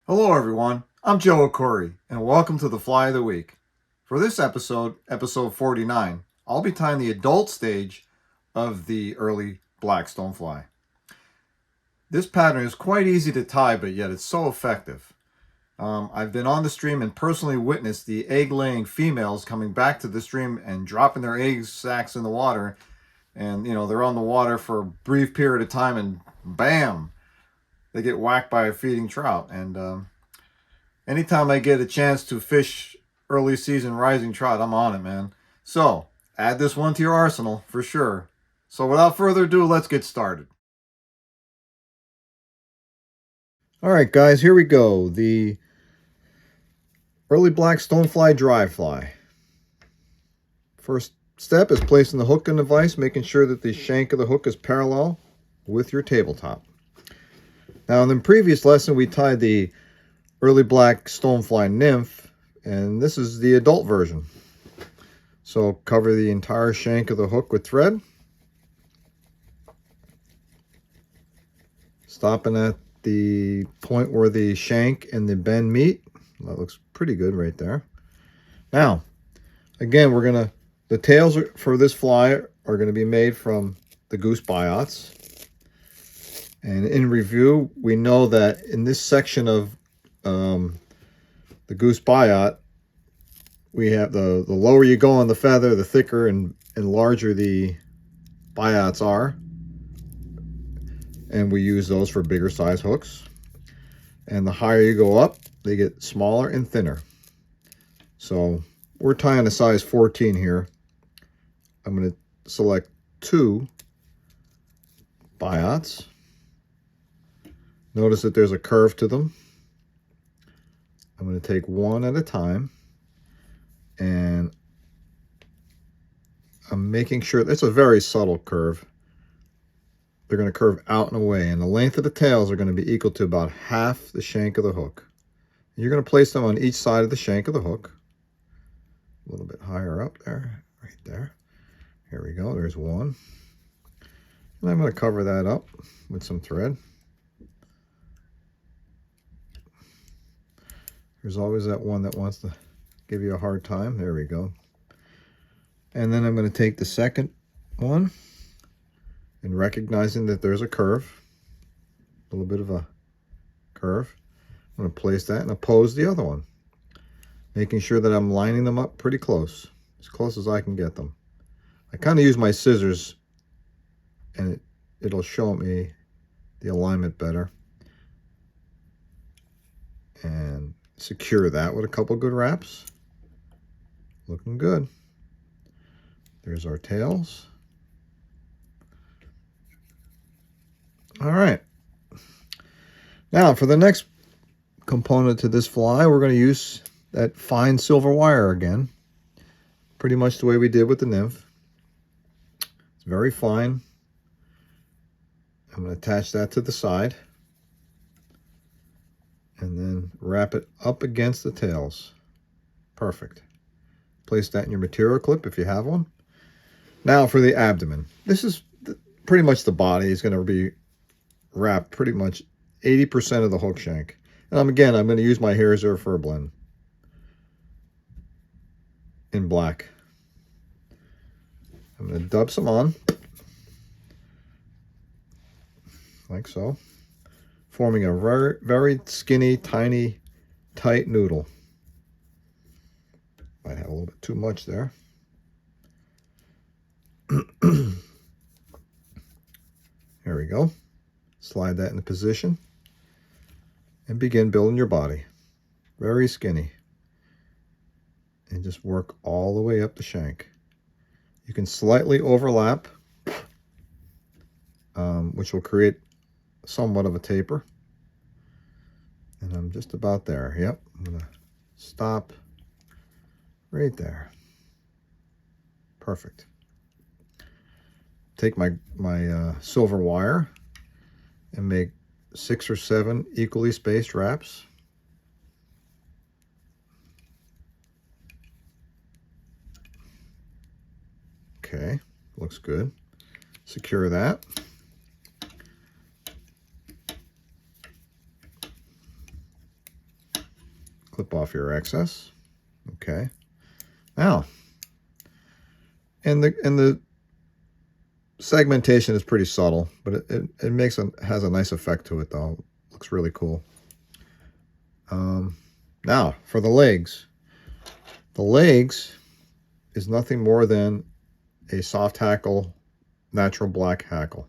Hello everyone, I'm Joe Ackourey, and welcome to the Fly of the Week. For this episode, episode 49, I'll be tying the adult stage of the Early Black Stonefly. This pattern is quite easy to tie, but yet it's so effective. I've been on the stream and personally witnessed the egg-laying females coming back to the stream and dropping their egg sacs in the water, and they're on the water for a brief period of time and bam, they get whacked by a feeding trout. And anytime I get a chance to fish early season rising trout, I'm on it, man. So add this one to your arsenal for sure. So without further ado, let's get started. All right, guys, here we go. The Early Black Stonefly Dry Fly. First step is placing the hook in the vise, making sure that the shank of the hook is parallel with your tabletop. Now, in the previous lesson, we tied the Early Black Stonefly Nymph, and this is the adult version. So cover the entire shank of the hook with thread, stopping at the point where the shank and the bend meet. That looks pretty good right there. Now, again, the tails for this fly are going to be made from the Goose Biots. And in review, we know that in this section of the Goose Biot, we have the lower you go on the feather, the thicker and larger the biots are. And we use those for bigger size hooks. And the higher you go up, they get smaller and thinner. So we're tying a size 14 here. I'm going to select 2 biots. Notice that there's a curve to them. I'm going to take one at a time. And I'm making sure that's a very subtle curve. They're going to curve out and away, and the length of the tails are going to be equal to about half the shank of the hook. You're going to place them on each side of the shank of the hook. A little bit higher up there, right there. Here we go, there's one. And I'm going to cover that up with some thread. There's always that one that wants to give you a hard time. There we go. And then I'm going to take the second one, and recognizing that there's a curve, a little bit of a curve, I'm going to place that and oppose the other one, making sure that I'm lining them up pretty close as I can get them. I kind of use my scissors, and it'll show me the alignment better. And secure that with a couple good wraps. Looking good. There's our tails. All right. Now for the next component to this fly, we're going to use that fine silver wire again. Pretty much the way we did with the nymph. It's very fine. I'm going to attach that to the side. And then wrap it up against the tails. Perfect. Place that in your material clip if you have one. Now for the abdomen. This is pretty much the body is going to be wrapped pretty much 80% of the hook shank. And I'm going to use my Hare fur blend in black. I'm going to dub some on, like so, forming a very, very skinny, tiny, tight noodle. Might have a little bit too much there. There we go. Slide that into position and begin building your body. Very skinny. And just work all the way up the shank. You can slightly overlap, which will create somewhat of a taper. And I'm just about there. Yep, I'm going to stop right there. Perfect. Take my silver wire and make 6 or 7 equally spaced wraps. Okay, looks good. Secure that. clip off your excess. Okay. Now, and the segmentation is pretty subtle, but it has a nice effect to it though. Looks really cool. Now for the legs. The legs is nothing more than a soft hackle, natural black hackle.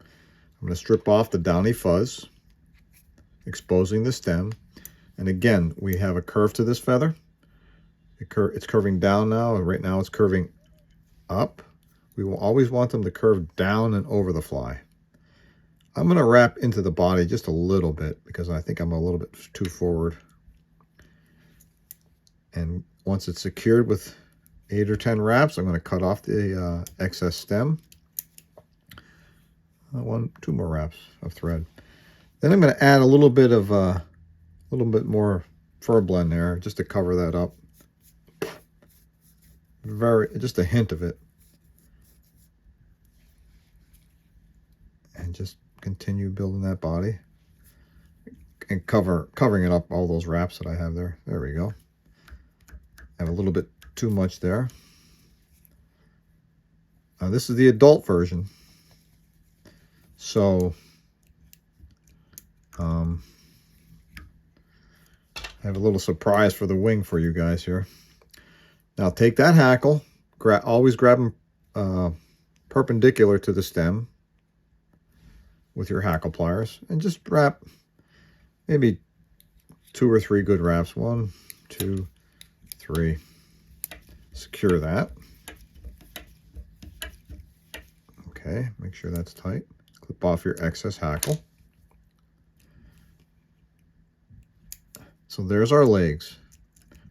I'm going to strip off the downy fuzz, exposing the stem. And again, we have a curve to this feather. It's curving down now, and right now it's curving up. We will always want them to curve down and over the fly. I'm going to wrap into the body just a little bit because I think I'm a little bit too forward. And once it's secured with 8 or 10 wraps, I'm going to cut off the excess stem. 2 more wraps of thread. Then I'm going to add a little bit more fur blend there just to cover that up. Just a hint of it. And just continue building that body and covering it up, all those wraps that I have there. There we go. I have a little bit too much there. This is the adult version. So I have a little surprise for the wing for you guys here. Now take that hackle, always grab them perpendicular to the stem with your hackle pliers, and just wrap maybe 2 or 3 good wraps. 1, 2, 3. Secure that. Okay, make sure that's tight. Clip off your excess hackle. So there's our legs.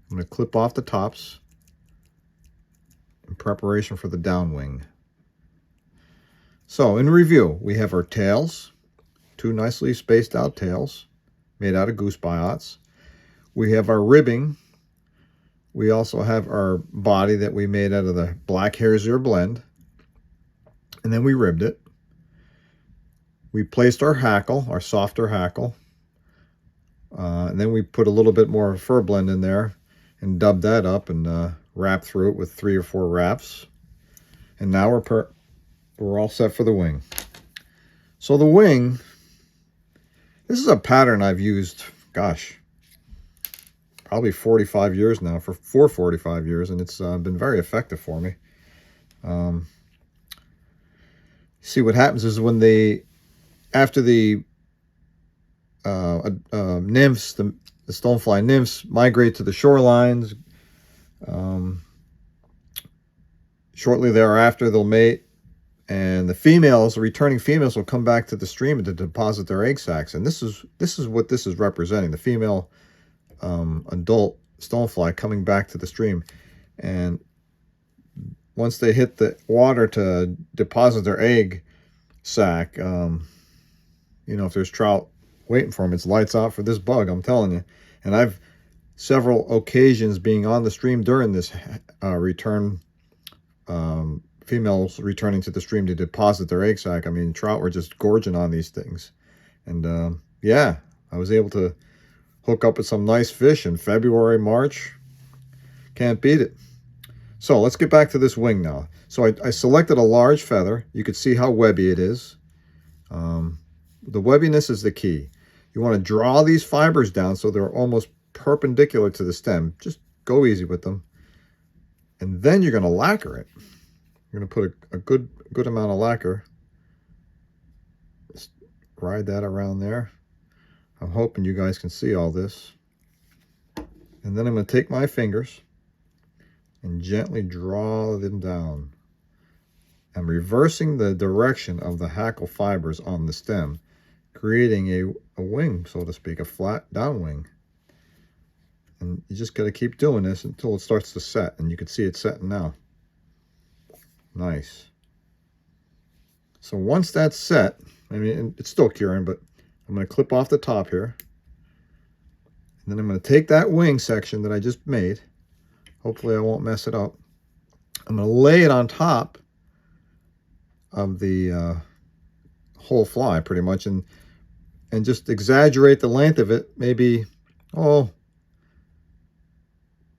I'm going to clip off the tops in preparation for the down wing. So in review, we have our tails, 2 nicely spaced out tails made out of Goose Biots. We have our ribbing. We also have our body that we made out of the black Hare blend. And then we ribbed it. We placed our hackle, our softer hackle. And then we put a little bit more fur blend in there and dubbed that up and wrapped through it with 3 or 4 wraps. And now we're all set for the wing. So the wing, this is a pattern I've used, gosh, probably 45 years now, for 45 years, and it's been very effective for me. See, what happens is when after the nymphs, the stonefly nymphs migrate to the shorelines, shortly thereafter they'll mate, and the returning females will come back to the stream to deposit their egg sacs. And this is what this is representing, the female adult stonefly coming back to the stream. And once they hit the water to deposit their egg sac, you know, if there's trout waiting for them, it's lights out for this bug, I'm telling you. And I've several occasions being on the stream during this return, females returning to the stream to deposit their egg sac. I mean, trout were just gorging on these things. And yeah, I was able to hook up with some nice fish in February, March. Can't beat it. So let's get back to this wing now. So I selected a large feather. You can see how webby it is. The webbiness is the key. You want to draw these fibers down so they're almost perpendicular to the stem. Just go easy with them. And then you're going to lacquer it. You're going to put a good amount of lacquer. Just ride that around there. I'm hoping you guys can see all this. And then I'm going to take my fingers and gently draw them down. I'm reversing the direction of the hackle fibers on the stem, creating a wing, so to speak, a flat down wing. And you just got to keep doing this until it starts to set, and you can see it setting now. Nice. So once that's set, I mean, it's still curing, but I'm going to clip off the top here. And then I'm going to take that wing section that I just made. Hopefully I won't mess it up. I'm going to lay it on top of the whole fly pretty much, and just exaggerate the length of it, maybe, oh,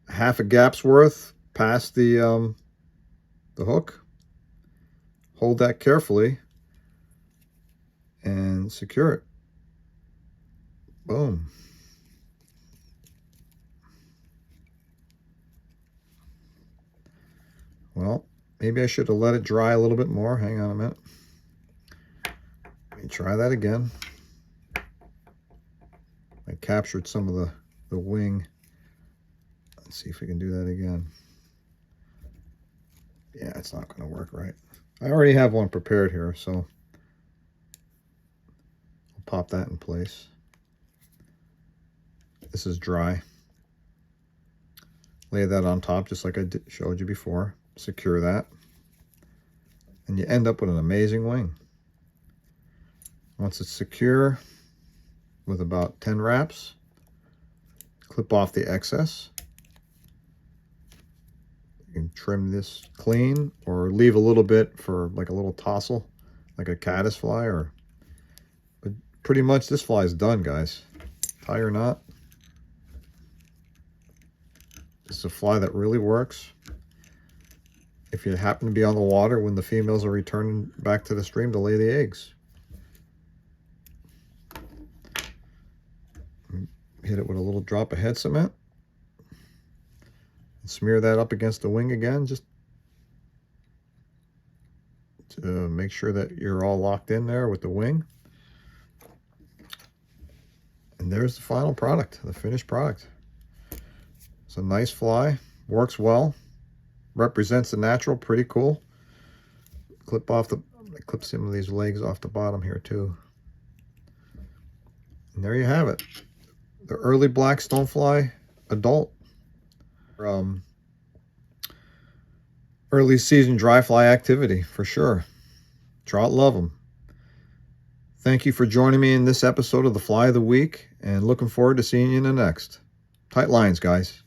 half a gap's worth past the hook. Hold that carefully and secure it. Boom. Well, maybe I should have let it dry a little bit more. Hang on a minute. Let me try that again. I captured some of the wing. Let's see if we can do that again. Yeah, it's not going to work right. I already have one prepared here, so I'll pop that in place. This is dry. Lay that on top just like I showed you before. Secure that. And you end up with an amazing wing. Once it's secure, with about 10 wraps, clip off the excess. You can trim this clean or leave a little bit for like a little tassel, like a caddisfly, but pretty much this fly is done, guys. Tie your knot. It's a fly that really works. If you happen to be on the water when the females are returning back to the stream to lay the eggs. Hit it with a little drop of head cement. And smear that up against the wing again, just to make sure that you're all locked in there with the wing. And there's the final product, the finished product. It's a nice fly, works well, represents the natural, pretty cool. Clip some of these legs off the bottom here too. And there you have it. The Early Black Stonefly adult. Early season dry fly activity for sure. Trout love them. Thank you for joining me in this episode of the Fly of the Week, and looking forward to seeing you in the next. Tight lines, guys.